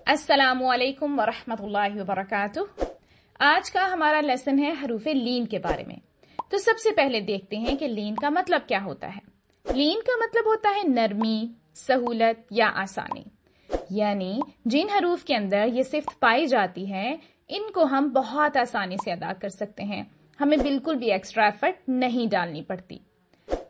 अस्सलामु अलैकुम वरहमतुल्लाहि वबरकातुह। आज का हमारा लेसन है हरूफ लीन के बारे में। तो सबसे पहले देखते हैं कि लीन का मतलब क्या होता है। लीन का मतलब होता है नरमी, सहूलत या आसानी। यानी जिन हरूफ के अंदर ये सिफ्त पाई जाती है इनको हम बहुत आसानी से अदा कर सकते हैं, हमें बिल्कुल भी एक्स्ट्रा एफर्ट नहीं डालनी पड़ती।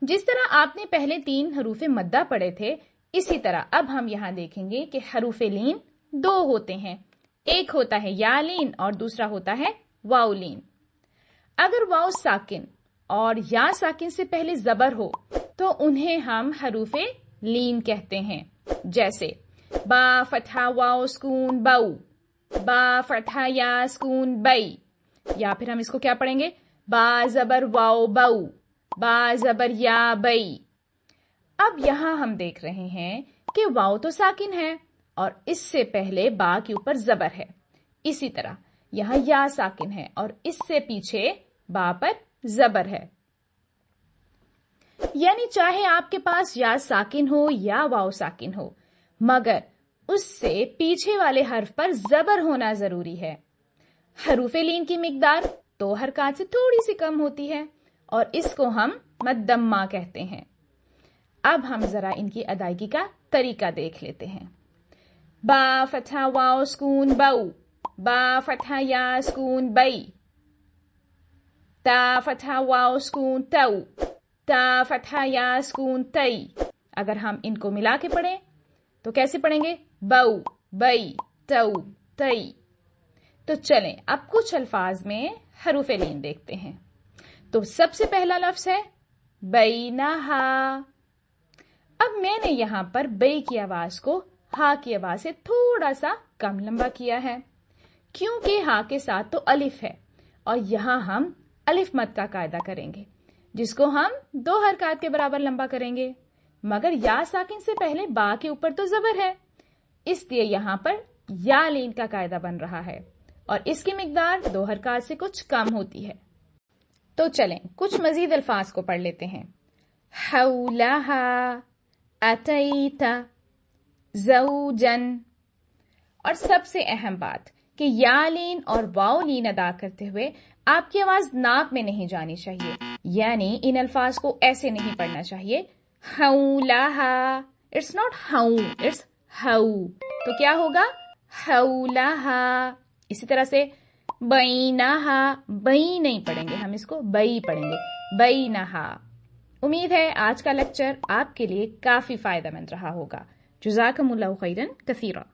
जिस तरह आपने पहले 3 हरूफ मद्दा पढ़े थे, इसी तरह अब हम यहाँ देखेंगे कि हरूफ लीन 2 होते हैं। एक होता है या लीन और दूसरा होता है वाव लीन। अगर वाव साकिन और या साकिन से पहले जबर हो तो उन्हें हम हरूफ लीन कहते हैं। जैसे बा फतहा वाव सुकून बाऊ, बा फतहा या सुकून बई। या फिर हम इसको क्या पढ़ेंगे, बा जबर वाव बाऊ, बा जबर या बई। अब यहां हम देख रहे हैं कि वाव तो साकिन है और इससे पहले बा के ऊपर जबर है। इसी तरह यहां या साकिन है और इससे पीछे बा पर जबर है। यानी चाहे आपके पास या साकिन हो या वाव साकिन हो, मगर उससे पीछे वाले हर्फ पर जबर होना जरूरी है। हरूफ लीन की मिकदार 2 हरकत से थोड़ी सी कम होती है और इसको हम मद्दम्मा कहते हैं। अब हम जरा इनकी अदायगी का तरीका देख लेते हैं। बा फतहा वाव सुकून बाऊ, बा फतहा या सुकून बई। ता फतहा वाव सुकून ताऊ, ता फतहा या सुकून तई। अगर हम इनको मिला के पढ़ें तो कैसे पढ़ेंगे, बाऊ बई ताऊ तई। तो चलें अब कुछ अल्फाज में हरूफ लीन देखते हैं। तो सबसे पहला लफ्ज है बैनहा। अब मैंने यहां पर बई की आवाज को हा की आवाज से थोड़ा सा कम लंबा किया है, क्योंकि हा के साथ तो अलिफ है और यहां हम अलिफ मद का कायदा करेंगे, जिसको हम 2 हरकत के बराबर लंबा करेंगे। मगर या साकिन से पहले बा के ऊपर तो जबर है, इसलिए यहां पर या लीन का कायदा बन रहा है और इसकी मिकदार 2 हरकत से कुछ कम होती है। तो चलें कुछ मजीद अल्फाज को पढ़ लेते हैं। हौलहा, अतईता, ज़ौजन। और सबसे अहम बात कि या लीन और वाव लीन अदा करते हुए आपकी आवाज नाक में नहीं जानी चाहिए, यानी इन अल्फाज को ऐसे नहीं पढ़ना चाहिए। हौलहा, it's not how, it's how. तो क्या होगा, हौलहा। इसी तरह से बैनहा, बई नहीं पढ़ेंगे, हम इसको बई पढ़ेंगे, बैनहा। उम्मीद है आज का लेक्चर आपके लिए काफी फायदेमंद रहा होगा। जज़ाकमुल्लाहु खैरन कसीरा।